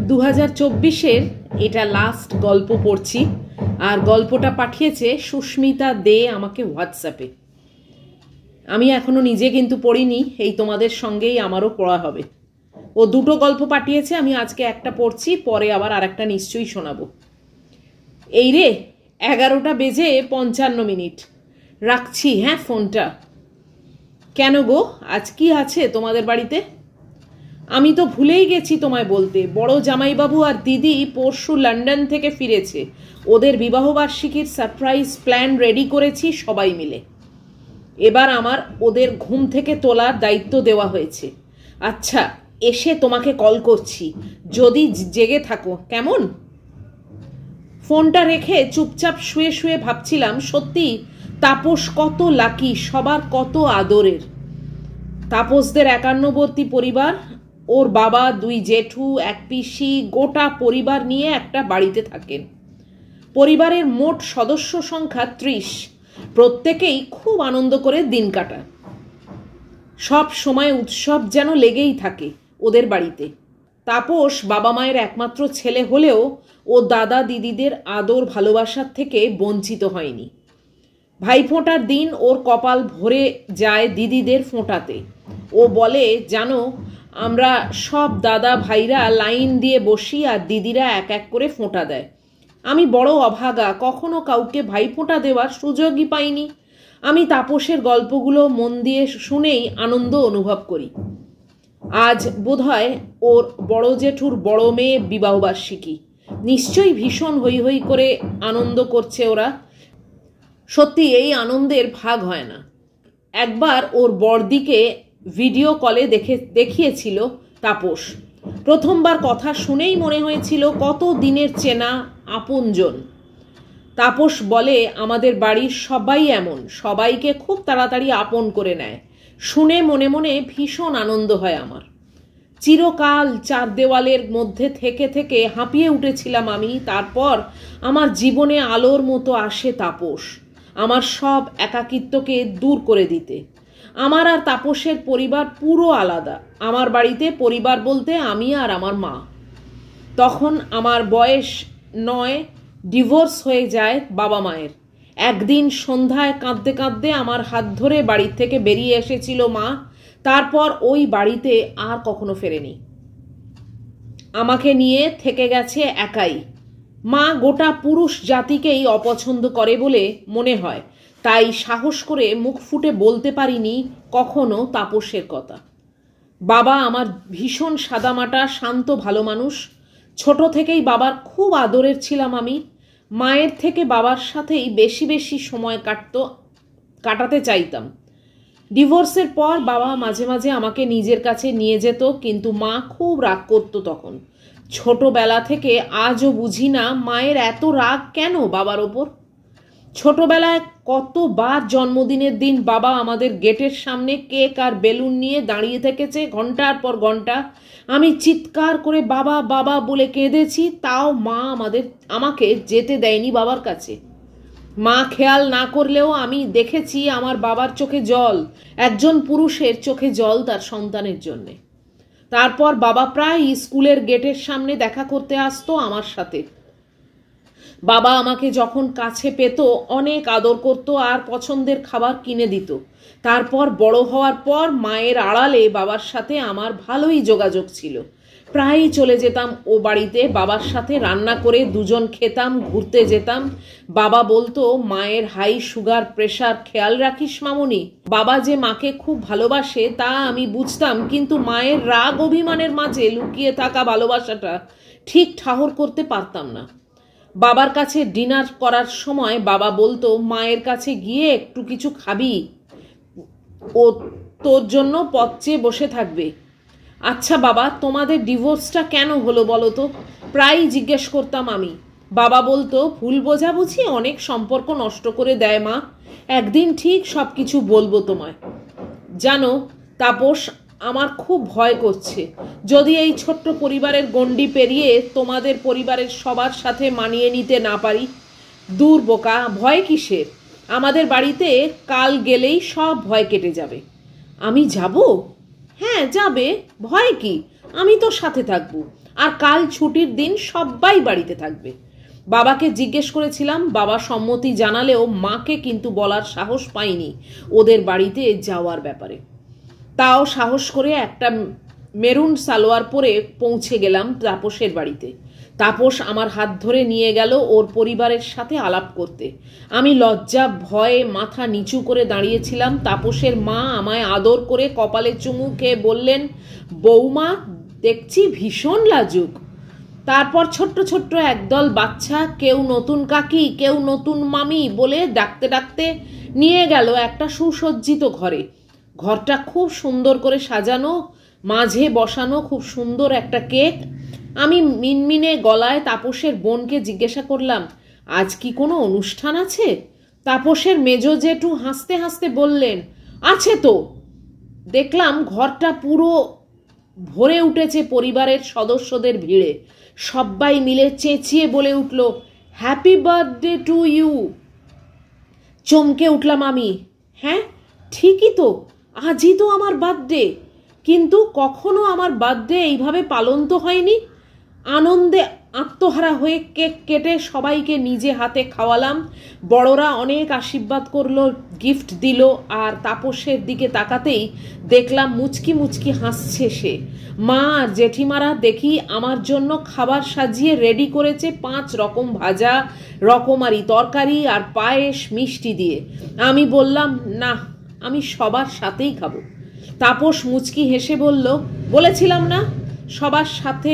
2024-এর এটা লাস্ট গল্প পড়ছি, আর গল্পটা পাঠিয়েছে সুস্মিতা দে আমাকে হোয়াটসঅ্যাপে। আমি এখনো নিজে কিন্তু পড়িনি, এই তোমাদের সঙ্গেই আমারও পড়া হবে। ও দুটো গল্প পাঠিয়েছে, আমি আজকে একটা পড়ছি, পরে আবার আরেকটা নিশ্চয়ই শোনাবো। এই রে 11:55 রাখছি হ্যাঁ ফোনটা। কেন গো, আজ কি আছে তোমাদের বাড়িতে? আমি তো ভুলেই গেছি তোমায় বলতে, বড় জামাইবাবু আর দিদি পরশু লন্ডন থেকে ফিরেছে। ওদের বিবাহবার্ষিকীর সারপ্রাইজ প্ল্যান রেডি করেছি সবাই মিলে। এবার আমার ওদের ঘুম থেকে তোলার দায়িত্ব দেওয়া হয়েছে। আচ্ছা, এসে তোমাকে কল করছি, যদি জেগে থাকো কেমন? ফোনটা রেখে চুপচাপ শুয়ে শুয়ে ভাবছিলাম, সত্যি তাপস কত লাকি, সবার কত আদরের। তাপসদের 51বর্তী পরিবার, ওর বাবা, 2 জেঠু, 1 পিসি, গোটা পরিবার নিয়ে একটা বাড়িতে থাকেন। পরিবারের মোট সদস্য সংখ্যা 30। প্রত্যেকেই খুব আনন্দ করে দিন কাটায়। সব সময় উৎসব যেন লেগেই থাকে ওদের বাড়িতে। তাপস বাবা মায়ের একমাত্র ছেলে হলেও ও দাদা দিদিদের আদর ভালোবাসার থেকে বঞ্চিত হয়নি। ভাইফোঁটার দিন ওর কপাল ভরে যায় দিদিদের ফোঁটাতে। ও বলে, জানো, আমরা সব দাদা ভাইরা লাইন দিয়ে বসি আর দিদিরা এক এক করে ফোঁটা দেয়। আমি বড় অভাগা, কখনো কাউকে ভাইফোঁটা দেওয়ার সুযোগই পাইনি। আমি তাপসের গল্পগুলো মন দিয়ে শুনেই আনন্দ অনুভব করি। আজ বোধহয় ওর বড় জেঠুর বড় মেয়ে বিবাহবার্ষিকী। নিশ্চয়ই ভীষণ হৈ হৈ করে আনন্দ করছে ওরা। সত্যি এই আনন্দের ভাগ হয় না। একবার ওর বড়দিকে ভিডিও কলে দেখিয়েছিল তাপস। প্রথমবার কথা শুনেই মনে হয়েছিল কত দিনের চেনা আপনজন। তাপস বলে, আমাদের বাড়ির সবাই এমন, সবাইকে খুব তাড়াতাড়ি আপন করে নেয়। শুনে মনে মনে ভীষণ আনন্দ হয় আমার। চিরকাল 4 দেওয়ালের মধ্যে থেকে থেকে হাঁপিয়ে উঠেছিলাম আমি। তারপর আমার জীবনে আলোর মতো আসে তাপস, আমার সব একাকিত্বকে দূর করে দিতে। আমার আর তাপসের পরিবার পুরো আলাদা। আমার বাড়িতে পরিবার বলতে আমি আর আমার মা। তখন আমার বয়স 9, ডিভোর্স হয়ে যায় বাবা মায়ের। একদিন সন্ধ্যায় কাঁদতে কাঁদতে আমার হাত ধরে বাড়ি থেকে বেরিয়ে এসেছিল মা। তারপর ওই বাড়িতে আর কখনো ফেরেনি। আমাকে নিয়ে থেকে গেছে একাই। মা গোটা পুরুষ জাতিকেই অপছন্দ করে বলে মনে হয়, তাই সাহস করে মুখ ফুটে বলতে পারিনি কখনো তাপসের কথা। বাবা আমার ভীষণ সাদামাটা শান্ত ভালো মানুষ। ছোট থেকেই বাবার খুব আদরের ছিলাম আমি। মায়ের থেকে বাবার সাথেই বেশি বেশি সময় কাটাতে চাইতাম। ডিভোর্সের পর বাবা মাঝে মাঝে আমাকে নিজের কাছে নিয়ে যেত, কিন্তু মা খুব রাগ করত তখন। ছোটবেলা থেকে আজও বুঝি না মায়ের এত রাগ কেন বাবার ওপর। ছোটবেলায় কতবার জন্মদিনের দিন বাবা আমাদের গেটের সামনে কেক আর বেলুন নিয়ে দাঁড়িয়ে থেকেছে ঘন্টার পর ঘন্টা। আমি চিৎকার করে বাবা বাবা বলে কেঁদেছি, তাও মা আমাকে যেতে দেয়নি বাবার কাছে। মা খেয়াল না করলেও আমি দেখেছি আমার বাবার চোখে জল, একজন পুরুষের চোখে জল তার সন্তানের জন্যে। তারপর বাবা প্রায় স্কুলের গেটের সামনে দেখা করতে আসতো আমার সাথে। বাবা আমাকে যখন কাছে পেত অনেক আদর করত আর পছন্দের খাবার কিনে দিত। তারপর বড় হওয়ার পর মায়ের আড়ালে বাবার সাথে আমার ভালোই যোগাযোগ ছিল। প্রায়ই চলে যেতাম ও বাড়িতে, বাবার সাথে রান্না করে দুজন খেতাম, ঘুরতে যেতাম। বাবা বলতো, মায়ের হাই সুগার প্রেশার খেয়াল রাখিস মামুনি। বাবা যে মাকে খুব ভালোবাসে তা আমি বুঝতাম, কিন্তু মায়ের রাগ অভিমানের মাঝে লুকিয়ে থাকা ভালোবাসাটা ঠিক ঠাহর করতে পারতাম না। বাবার কাছে ডিনার করার সময় বাবা বলতো, মায়ের কাছে গিয়ে একটু কিছু খাবি, ও তোর জন্য পথ চেয়ে বসে থাকবে। আচ্ছা বাবা, তোমাদের ডিভোর্সটা কেন হলো বলো তো? প্রায়ই জিজ্ঞেস করতাম আমি। বাবা বলতো, ভুল বোঝাবুঝি অনেক সম্পর্ক নষ্ট করে দেয় মা। একদিন ঠিক সব কিছু বলবো তোমায়। জানো তাপস, আমার খুব ভয় করছে। যদি এই ছোট্ট পরিবারের গণ্ডি পেরিয়ে তোমাদের পরিবারের সবার সাথে মানিয়ে নিতে না পারি। দূর বোকা, ভয় কিসের? আমাদের বাড়িতে কাল গেলেই সব ভয় কেটে যাবে। আমি যাব? হ্যাঁ যাবে, ভয় কি, আমি তো সাথে থাকবো, আর কাল ছুটির দিন সবাই বাড়িতে থাকবে। বাবাকে জিজ্ঞেস করেছিলাম, বাবা সম্মতি জানালেও মাকে কিন্তু বলার সাহস পাইনি ওদের বাড়িতে যাওয়ার ব্যাপারে। তাও সাহস করে একটা মেরুন সালোয়ার পরে পৌঁছে গেলাম তাপসের বাড়িতে। তাপস আমার হাত ধরে নিয়ে গেল ওর পরিবারের সাথে আলাপ করতে। আমি লজ্জা ভয়ে মাথা নিচু করে দাঁড়িয়েছিলাম। তাপসের মা আমায় আদর করে কপালে চুমু খেয়ে বললেন, বৌমা দেখছি ভীষণ লাজুক। তারপর ছোট্ট ছোট্ট একদল বাচ্চা, কেউ নতুন কাকি, কেউ নতুন মামি বলে ডাকতে ডাকতে নিয়ে গেল একটা সুসজ্জিত ঘরে। ঘরটা খুব সুন্দর করে সাজানো, মাঝে বসানো খুব সুন্দর একটা কেক। আমি মিনমিনে গলায় তাপসের বোনকে জিজ্ঞাসা করলাম, আজ কি কোনো অনুষ্ঠান আছে? তাপসের মেজো জেঠু হাসতে হাসতে বললেন, আছে তো। দেখলাম ঘরটা পুরো ভরে উঠেছে পরিবারের সদস্যদের ভিড়ে। সবাই মিলে চেঁচিয়ে বলে উঠল, হ্যাপি বার্থডে টু ইউ। চমকে উঠলাম আমি। হ্যাঁ ঠিকই তো, আজই তো আমার বার্থডে, কিন্তু কখনো আমার বার্থডে এইভাবে পালন তো হয়নি। আনন্দে আত্মহারা হয়ে কেক কেটে সবাইকে নিজে হাতে খাওয়ালাম। বড়রা অনেক আশীর্বাদ করলো, গিফট দিল, আর তাপসের দিকে তাকাতেই দেখলাম মুচকি মুচকি হাসছে সে। মা আর জেঠিমারা দেখি আমার জন্য খাবার সাজিয়ে রেডি করেছে 5 রকম ভাজা, রকমারি তরকারি আর পায়েস মিষ্টি দিয়ে। আমি বললাম, না আমি সবার সাথেই খাবো। তাপস মুচকি হেসে বলল, বলেছিলাম না। সবার সাথে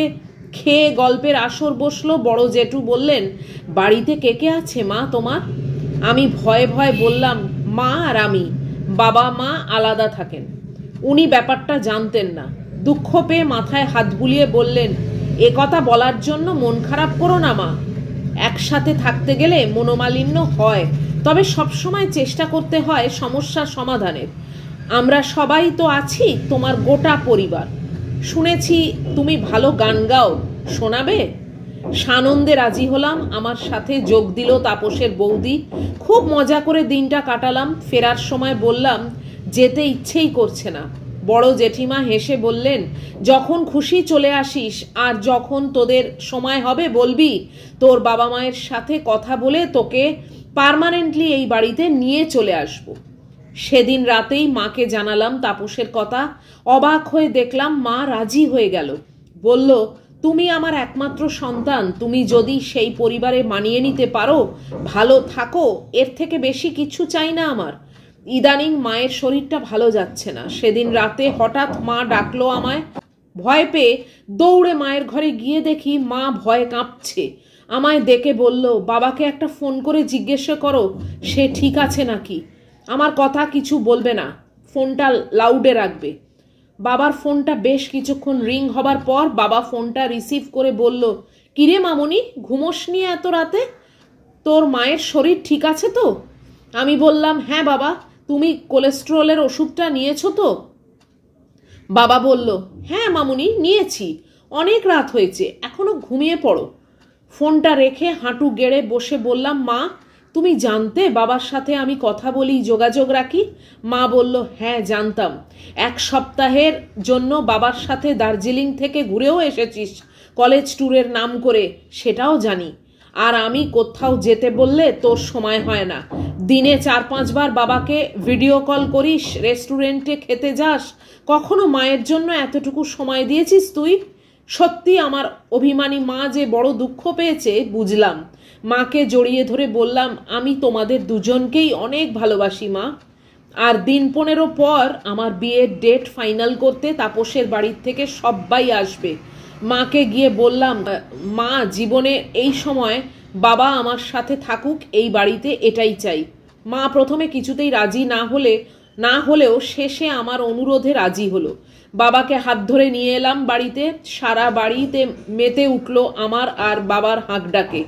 খেয়ে গল্পের আসর বসলো। বড় জেঠু বললেন, বাড়িতে কে কে আছে মা তোমার? আমি ভয়ে ভয়ে বললাম, মা আর আমি, বাবা মা আলাদা থাকেন। উনি ব্যাপারটা জানতেন না। দুঃখ পেয়ে মাথায় হাত বুলিয়ে বললেন, এ কথা বলার জন্য মন খারাপ করো না মা। একসাথে থাকতে গেলে মনোমালিন্য হয়, তবে সবসময় চেষ্টা করতে হয় সমস্যার সমাধানের। আমরা সবাই তো আছি, তোমার গোটা পরিবার। শুনেছি তুমি ভালো গান গাও, শোনাবে? সানন্দে রাজি হলাম। আমার সাথে যোগ দিল তাপসের বৌদি। খুব মজা করে দিনটা কাটালাম। ফেরার সময় বললাম, যেতে ইচ্ছেই করছে না। বড় জেঠিমা হেসে বললেন, যখন খুশি চলে আসিস, আর যখন তোদের সময় হবে বলবি, তোর বাবা মায়ের সাথে কথা বলে তোকে পার্মানেন্টলি এই বাড়িতে নিয়ে চলে আসবো। সেদিন রাতেই মাকে জানালাম তাপসের কথা। অবাক হয়ে দেখলাম মা রাজি হয়ে গেল। বলল, তুমি আমার একমাত্র সন্তান, তুমি যদি সেই পরিবারে মানিয়ে নিতে পারো, ভালো থাকো, এর থেকে বেশি কিছু চাই না আমার। ইদানিং মায়ের শরীরটা ভালো যাচ্ছে না। সেদিন রাতে হঠাৎ মা ডাকলো আমায়। ভয় পেয়ে দৌড়ে মায়ের ঘরে গিয়ে দেখি মা ভয়ে কাঁপছে। আমায় ডেকে বলল, বাবাকে একটা ফোন করে জিজ্ঞাসা করো সে ঠিক আছে নাকি। আমার কথা কিছু বলবে না, ফোনটা লাউডে রাখবে। বাবার ফোনটা বেশ কিছুক্ষণ রিং হবার পর বাবা ফোনটা রিসিভ করে বলল, কিরে মামনি, ঘুমোসনি এত রাতে? তোর মায়ের শরীর ঠিক আছে তো? আমি বললাম, হ্যাঁ বাবা। তুমি কোলেস্টেরলের ওষুধটা নিয়েছো তো? বাবা বলল, হ্যাঁ মামুনি নিয়েছি, অনেক রাত হয়েছে, এখনো ঘুমিয়ে পড়ো। ফোনটা রেখে হাঁটু গেড়ে বসে বললাম, মা তুমি জানতে বাবার সাথে আমি কথা বলি, যোগাযোগ রাখি? মা বলল, হ্যাঁ জানতাম। 1 সপ্তাহের জন্য বাবার সাথে দার্জিলিং থেকে ঘুরেও এসেছিস কলেজ ট্যুরের নাম করে, সেটাও জানি। আর আমি কোথাও যেতে বললে তোর সময় হয় না। দিনে 4-5 বার বাবাকে ভিডিও কল করিস, রেস্টুরেন্টে খেতে যাস, কখনো মায়ের জন্য এতটুকু সময় দিয়েছিস তুই? সত্যি আমার অভিমানী মা যে বড় দুঃখ পেয়েছে বুঝলাম। মাকে জড়িয়ে ধরে বললাম, আমি তোমাদের দুজনকেই অনেক ভালোবাসি মা। আর দিন 15 পর আমার বিয়ের ডেট ফাইনাল করতে তাপসের বাড়ির থেকে সবাই আসবে। মাকে গিয়ে বললাম, মা জীবনে এই সময় বাবা আমার সাথে থাকুক এই বাড়িতে, এটাই চাই। মা প্রথমে কিছুতেই রাজি না হলেও শেষে আমার অনুরোধে রাজি হলো। বাবাকে হাত ধরে নিয়ে এলাম বাড়িতে। সারা বাড়িতে মেতে উঠলো আমার আর বাবার হাঁক ডাকে।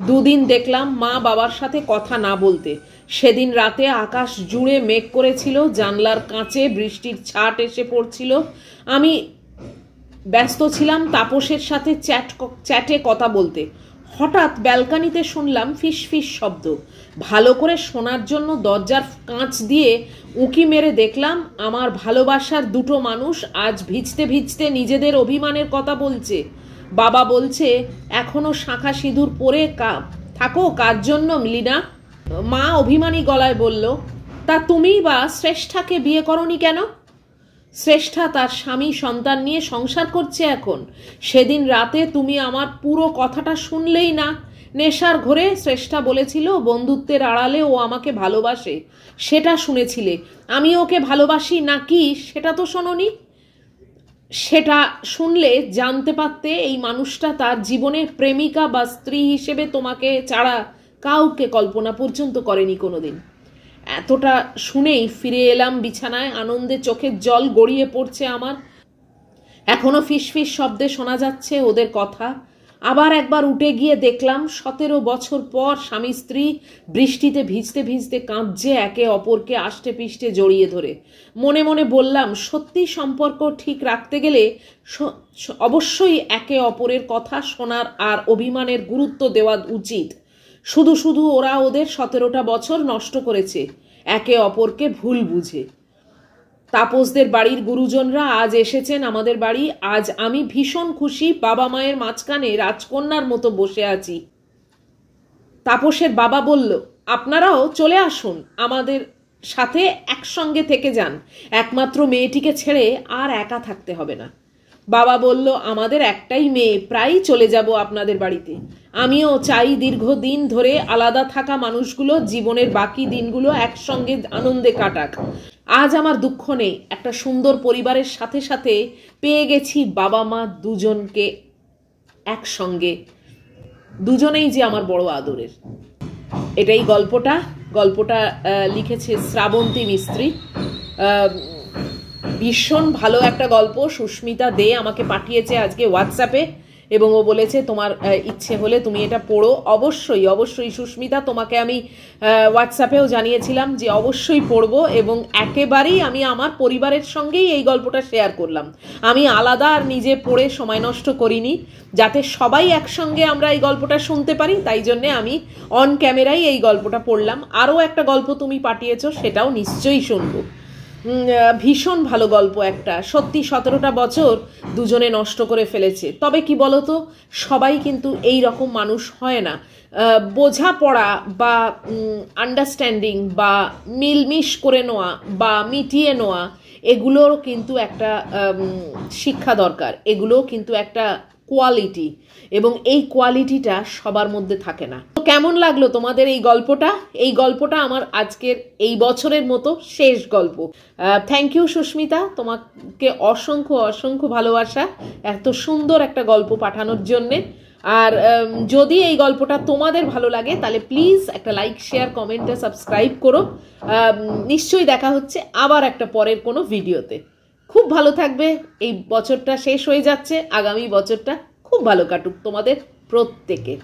2 দিন দেখলাম মা বাবার সাথে কথা না বলতে। সেদিন রাতে আকাশ জুড়ে মেঘ করেছিল, জানলার কাঁচে বৃষ্টির ছাট এসে পড়ছিল। আমি ব্যস্ত ছিলাম তাপসের সাথে চ্যাটে কথা বলতে। হঠাৎ ব্যালকানিতে শুনলাম ফিস ফিস শব্দ। ভালো করে শোনার জন্য দরজার কাঁচ দিয়ে উঁকি মেরে দেখলাম আমার ভালোবাসার দুটো মানুষ আজ ভিজতে ভিজতে নিজেদের অভিমানের কথা বলছে। বাবা বলছে, এখনো শাঁখা সিঁদুর পরে থাকো কার জন্য লীনা? মা অভিমানী গলায় বলল, তা তুমিই বা শ্রেষ্ঠাকে বিয়ে করনি কেন? শ্রেষ্ঠা তার স্বামী সন্তান নিয়ে সংসার করছে এখন। সেদিন রাতে তুমি আমার পুরো কথাটা শুনলেই না। নেশার ঘরে শ্রেষ্ঠা বলেছিল বন্ধুত্বের আড়ালে ও আমাকে ভালোবাসে, সেটা শুনেছিলে। আমি ওকে ভালোবাসি নাকি সেটা তো শোনোনি। সেটা শুনলে জানতে পারতে এই মানুষটা তার জীবনের প্রেমিকা বা স্ত্রী হিসেবে তোমাকে ছাড়া কাউকে কল্পনা পর্যন্ত করেনি কোনোদিন। এতটা শুনেই ফিরে এলাম বিছানায়। আনন্দে চোখের জল গড়িয়ে পড়ছে আমার। এখনো ফিসফিস শব্দে শোনা যাচ্ছে ওদের কথা। আবার একবার উঠে গিয়ে দেখলাম 17 বছর পর স্বামী স্ত্রী বৃষ্টিতে ভিজতে ভিজতে কাঁদছে একে অপরকে আষ্টে পিষ্টে জড়িয়ে ধরে। মনে মনে বললাম, সত্যি সম্পর্ক ঠিক রাখতে গেলে অবশ্যই একে অপরের কথা শোনার আর অভিমানের গুরুত্ব দেওয়া উচিত। শুধু শুধু ওরা ওদের 17টা বছর নষ্ট করেছে একে অপরকে ভুল বুঝে। তাপসদের বাড়ির গুরুজনরা আজ এসেছেন আমাদের বাড়ি। আজ আমি ভীষণ খুশি। বাবা মায়ের মাঝখানে রাজকন্যার মতো বসে আছি। তাপসের বাবা বলল, আপনারাও চলে আসুন, আমাদের সাথে একসঙ্গে থেকে যান। একমাত্র মেয়েটিকে ছেড়ে আর একা থাকতে হবে না। বাবা বলল, আমাদের একটাই মেয়ে, প্রায়ই চলে যাব আপনাদের বাড়িতে। আমিও চাই দীর্ঘদিন ধরে আলাদা থাকা মানুষগুলো জীবনের বাকি দিনগুলো একসঙ্গে আনন্দে কাটাক। আজ আমার দুঃখ নেই। একটা সুন্দর পরিবারের সাথে সাথে পেয়ে গেছি বাবা মা দুজনকে একসঙ্গে। দুজনেই যে আমার বড় আদরের। এটাই গল্পটা লিখেছে শ্রাবন্তী মিস্ত্রি। ভীষণ ভালো একটা গল্প সুস্মিতা দে আমাকে পাঠিয়েছে আজকে হোয়াটসঅ্যাপে, এবং ও বলেছে তোমার ইচ্ছে হলে তুমি এটা পড়ো। অবশ্যই অবশ্যই সুস্মিতা, তোমাকে আমি হোয়াটসঅ্যাপেও জানিয়েছিলাম যে অবশ্যই পড়বো, এবং একেবারেই আমি আমার পরিবারের সঙ্গেই এই গল্পটা শেয়ার করলাম। আমি আলাদা আর নিজে পড়ে সময় নষ্ট করিনি, যাতে সবাই একসঙ্গে আমরা এই গল্পটা শুনতে পারি। তাই জন্যে আমি অন ক্যামেরাই এই গল্পটা পড়লাম। আরও একটা গল্প তুমি পাঠিয়েছো, সেটাও নিশ্চয়ই শুনবো। ভীষণ ভালো গল্প একটা। সত্যি 17টা বছর দুজনে নষ্ট করে ফেলেছে। তবে কি বলতো, সবাই কিন্তু এই রকম মানুষ হয় না। বোঝাপড়া বা আন্ডারস্ট্যান্ডিং বা মিলমিশ করে নেওয়া বা মিটিয়ে নেওয়া, এগুলোর কিন্তু একটা শিক্ষা দরকার। এগুলোও কিন্তু একটা কোয়ালিটি, এবং এই কোয়ালিটিটা সবার মধ্যে থাকে না। তো কেমন লাগলো তোমাদের এই গল্পটা? এই গল্পটা আমার আজকের এই বছরের মতো শেষ গল্প। থ্যাংক ইউ সুস্মিতা, তোমাকে অসংখ্য অসংখ্য ভালোবাসা এত সুন্দর একটা গল্প পাঠানোর জন্যে। আর যদি এই গল্পটা তোমাদের ভালো লাগে তাহলে প্লিজ একটা লাইক, শেয়ার, কমেন্টে সাবস্ক্রাইব করো। নিশ্চয়ই দেখা হচ্ছে আবার একটা পরের কোনো ভিডিওতে। খুব ভালো থাকবে। এই বছরটা শেষ হয়ে যাচ্ছে, আগামী বছরটা খুব ভালো কাটুক তোমাদের প্রত্যেকের।